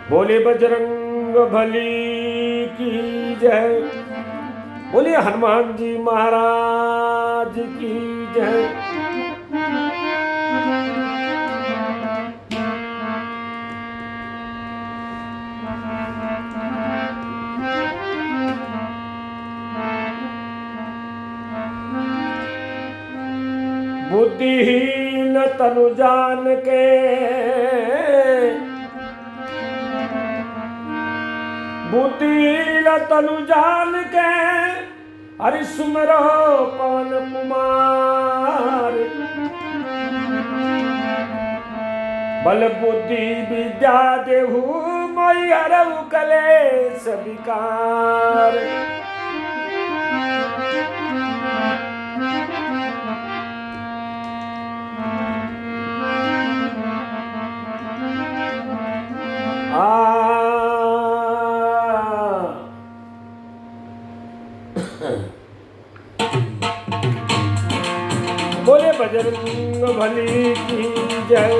बोले बजरंग बली की जय। बोलिए हनुमान जी महाराज की जय। बुद्धिहीन तनु जान के बुद्धिहीन तनु जान के हरि सुमरो पवन कुमार। बल बुद्धि विद्या देहु मोहि हरऊ कलेश विकार। बोले बजरंग बली की जय।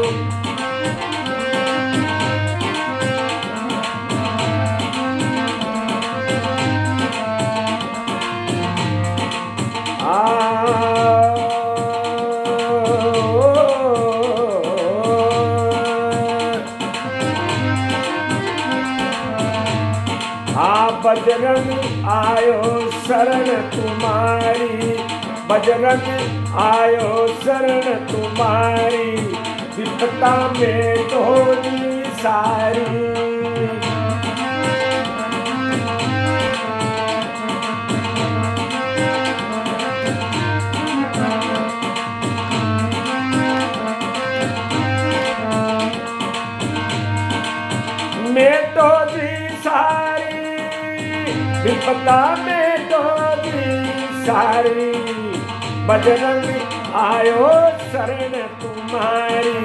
बजरंग आयो शरण तुम्हारी। बजरंग आयो शरण तुम्हारी। विपदा में ढोली सारी। मैं तो जी सारी विपदा में डोली सारी। बजरंग आयो शरण तुम्हारी।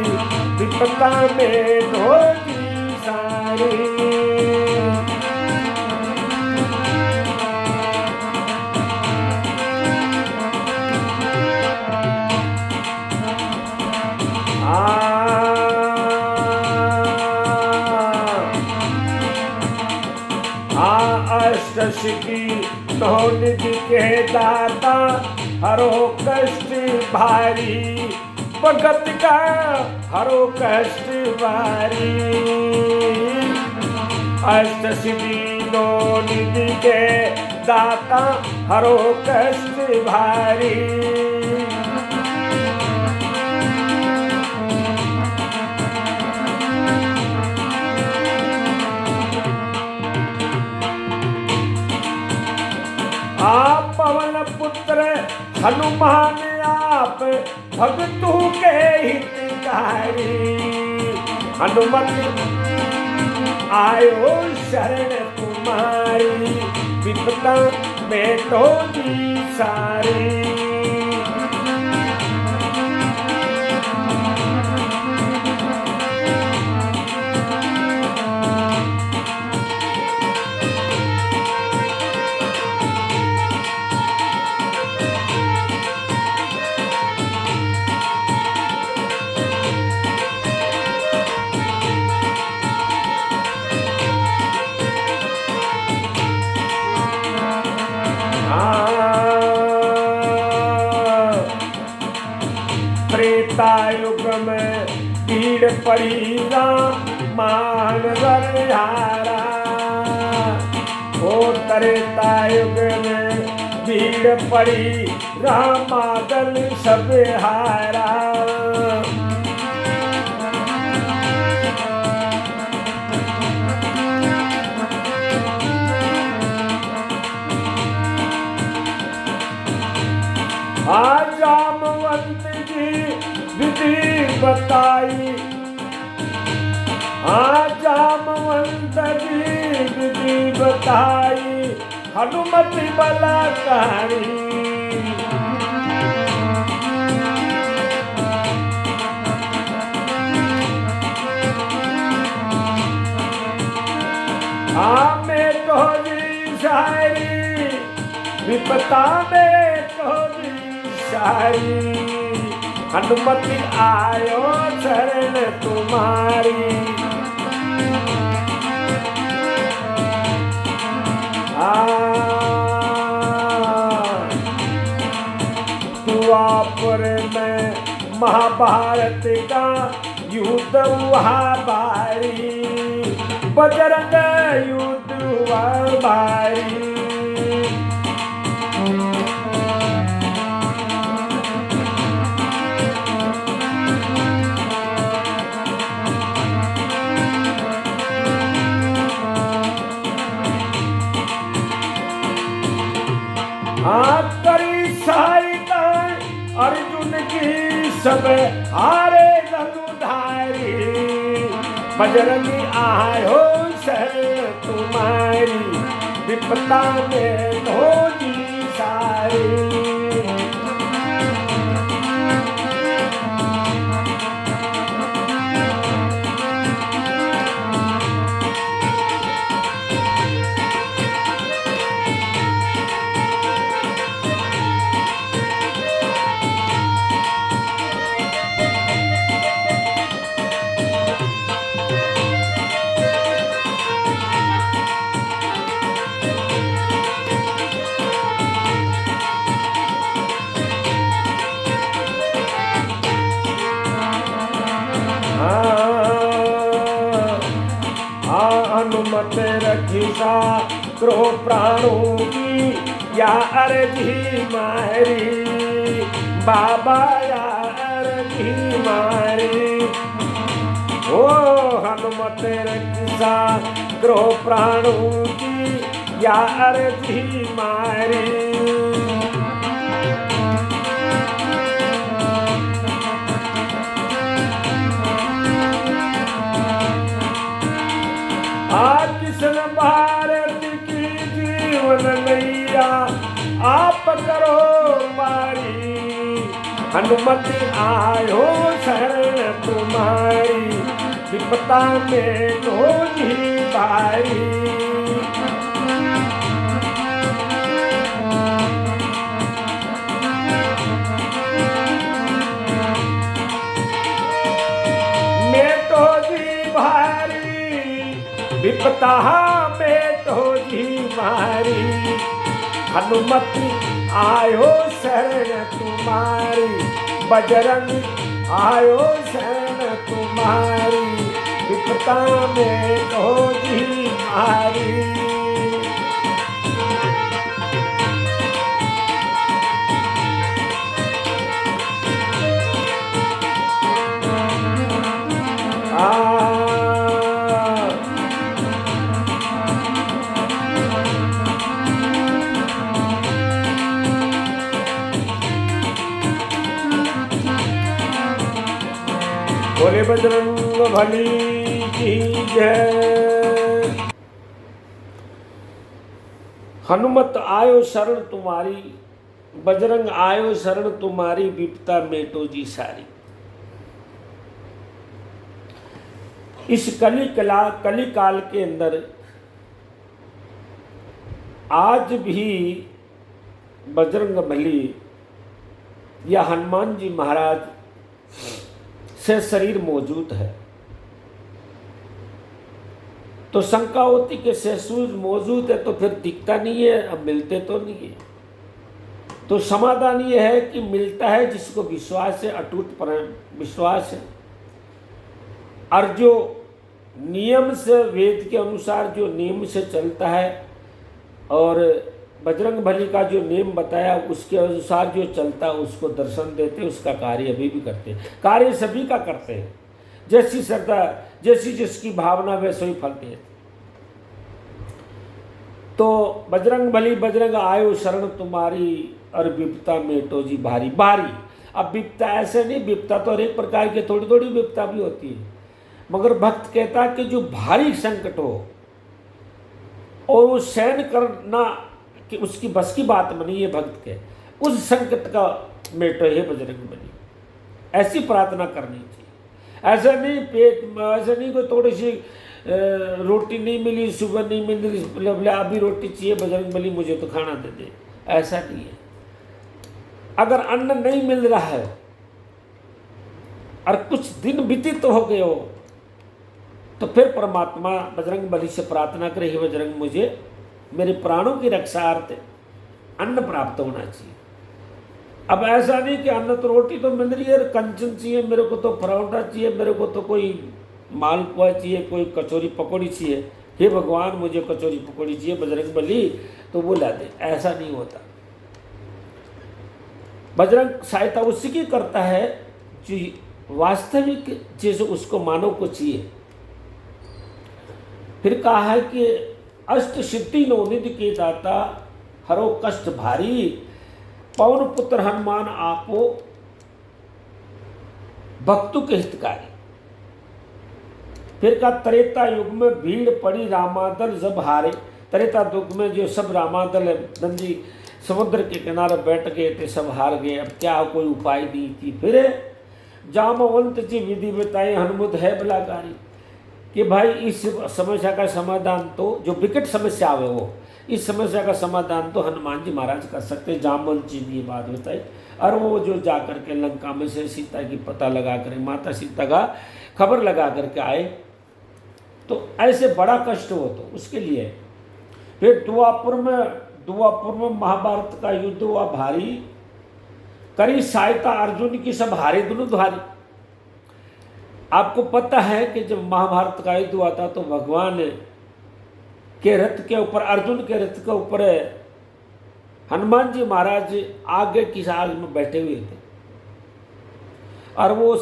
विपदा में डोली सारी। सिद्धि नौ निधि के दाता हरो कष्ट भारी। भगत का हरो कष्ट भारी। अष्ट सिद्धि नौ निधि के दाता हरो कष्ट भारी। आप पवन पुत्र हनुमान आप भगतु के हितकारी। हनुमत आयो शरण तुम्हारी। विपदा में ढोली सारी। त्रेता युग में भीड़ पड़ी रामान हारा। ओ त्रेता युग में भीड़ पड़ी रामादल सब हारा। जामवंत जी विधि बताई। जामवंत जी विधि बताई। हनुमति बलाकारी। में तोरी शायरी विपता में तोरी शायरी। हनुमति आयो शरण तुम्हारी। द्वापर में महाभारत का युद्ध हुआ भारी, बजरंग युद्ध हुआ भारी। करी सहायता अर्जुन की सब हारे धनुधारी, बजरंगी आयो शरण तुम्हारी, विपदा में धोजी सारी। हनुमत रखिसा क्रोह प्राणों की या अर्जी मारी, बाबा या अर्जी मारी। ओ हनुमत रखिसा क्रोह प्राणों की या अर्जी मारी। कृष्ण भारत की जीवन नैया आप करो मारी, हनुमति आयो शरण तुम्हारी, विपदा में धोजी भारी। मैं तो जी भारी विपदा में तो जी मारी, हनुमति आयो शरण तुम्हारी, बजरंग आयो शरण तुम्हारी, विपदा में तो जी मारी। बोले बजरंग बली की जय। हनुमत आयो शरण तुम्हारी, बजरंग आयो शरण तुम्हारी, विपदा मेटो जी सारी। इस कली काल के अंदर आज भी बजरंग बली या हनुमान जी महाराज से शरीर मौजूद है, तो शंका होती कि शेषूज मौजूद है तो फिर दिखता नहीं है, अब मिलते तो नहीं है। तो समाधान ये है कि मिलता है जिसको विश्वास है, अटूट प्रेम विश्वास है, और जो नियम से वेद के अनुसार जो नियम से चलता है और बजरंग बली का जो नियम बताया उसके अनुसार जो चलता है उसको दर्शन देते, उसका कार्य अभी भी करते हैं। कार्य सभी का करते हैं, जैसी श्रद्धा जैसी जिसकी भावना वैसे ही फल देते। तो बजरंग बली बजरंग आयो शरण तुम्हारी, और विपता मेटो जी भारी भारी। अब विपता ऐसे नहीं, विपता तो हर एक प्रकार की थोड़ी थोड़ी विपता भी होती है, मगर भक्त कहता है कि जो भारी संकट हो और वो सहन करना कि उसकी बस की बात बनी है भक्त के, उस संकट का मेटो है बजरंग बली। ऐसी प्रार्थना करनी चाहिए। ऐसा नहीं ऐसा नहीं कोई थोड़ी सी रोटी नहीं मिली, सुबह नहीं मिली, बोले अभी रोटी चाहिए बजरंग बली मुझे तो खाना दे दे, ऐसा नहीं है। अगर अन्न नहीं मिल रहा है और कुछ दिन व्यतीत हो गए हो तो फिर परमात्मा बजरंग बली से प्रार्थना करे, हे बजरंग मुझे मेरे प्राणों की रक्षार्थ अन्न प्राप्त होना चाहिए। अब ऐसा नहीं कि अन्न तो रोटी तो मिल रही है, कंचन चाहिए मेरे को, तो पराठा चाहिए मेरे को, तो कोई मालपुआ चाहिए, कोई कचौरी पकौड़ी चाहिए, हे भगवान मुझे कचौरी पकौड़ी चाहिए बजरंग बली, तो वो ला दे। ऐसा नहीं होता। बजरंग सहायता उसी की करता है जो वास्तविक चीज उसको मानव को चाहिए। फिर कहा है कि अष्ट सिद्धि नवनिधि के दाता, हरो कष्ट भारी, पवन पुत्र हनुमान आपो भक्तु के हितकारी। फिर कहा त्रेता युग में भीड़ पड़ी रामादल जब हारे। त्रेता युग में जो सब रामादल नंदी समुद्र के किनारे बैठ गए थे, सब हार गए। अब क्या कोई उपाय नहीं थी। फिर जामवंत जी विधि बताए हनुमत है बलाकारी, कि भाई इस समस्या का समाधान तो, जो विकट समस्या आवे वो, इस समस्या का समाधान तो हनुमान जी महाराज कर सकते। जामवंत जी ने ये बात बताई, और वो जो जाकर के लंका में से सीता की पता लगा कर, माता सीता का खबर लगा करके आए। तो ऐसे बड़ा कष्ट हो तो उसके लिए। फिर द्वापुर में महाभारत का युद्ध हुआ भारी, करी सहायता अर्जुन की सब हारे दोनों धारी। आपको पता है कि जब महाभारत का युद्ध हुआ था तो भगवान के रथ के ऊपर, अर्जुन के रथ के ऊपर हनुमान जी महाराज आगे की साग में बैठे हुए थे, और वो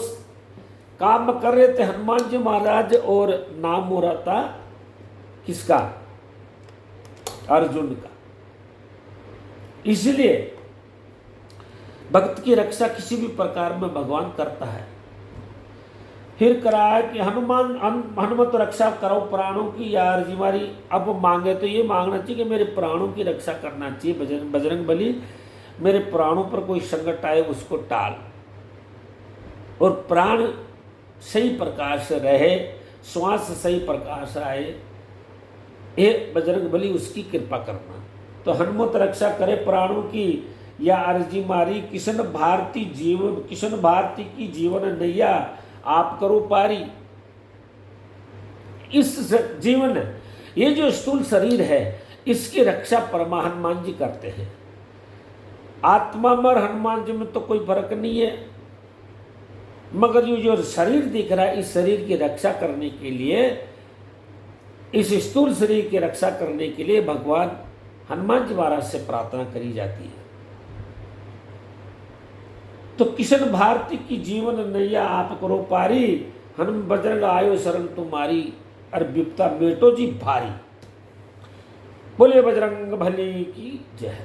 काम कर रहे थे हनुमान जी महाराज, और नाम हो रहा था किसका? अर्जुन का। इसलिए भक्त की रक्षा किसी भी प्रकार में भगवान करता है। फिर कराया कि हनुमत रक्षा करो प्राणों की, यार जी हमारी। अब मांगे तो ये मांगना चाहिए कि मेरे प्राणों की रक्षा करना चाहिए बजरंग बली, मेरे प्राणों पर कोई संकट आए उसको टाल, और प्राण सही प्रकार से रहे, श्वास सही प्रकार से आए, हे बजरंग बली उसकी कृपा करना। तो हनुमत रक्षा करे प्राणों की, या अर्जी मारी, किशन भारती की जीवन नैया आप करो पारी। इस जीवन, ये जो स्थूल शरीर है, इसकी रक्षा परमा हनुमान जी करते हैं। आत्मा में और हनुमान जी में तो कोई फर्क नहीं है, मगर ये जो शरीर दिख रहा है, इस शरीर की रक्षा करने के लिए, इस स्थूल शरीर की रक्षा करने के लिए भगवान हनुमान जी महाराज से प्रार्थना करी जाती है। तो किशन भारती की जीवन नैया आप करो पारी, हनुम बजरंग आयो शरण तुम्हारी, और विपता मेटो जी भारी। बोले बजरंग बली की जय।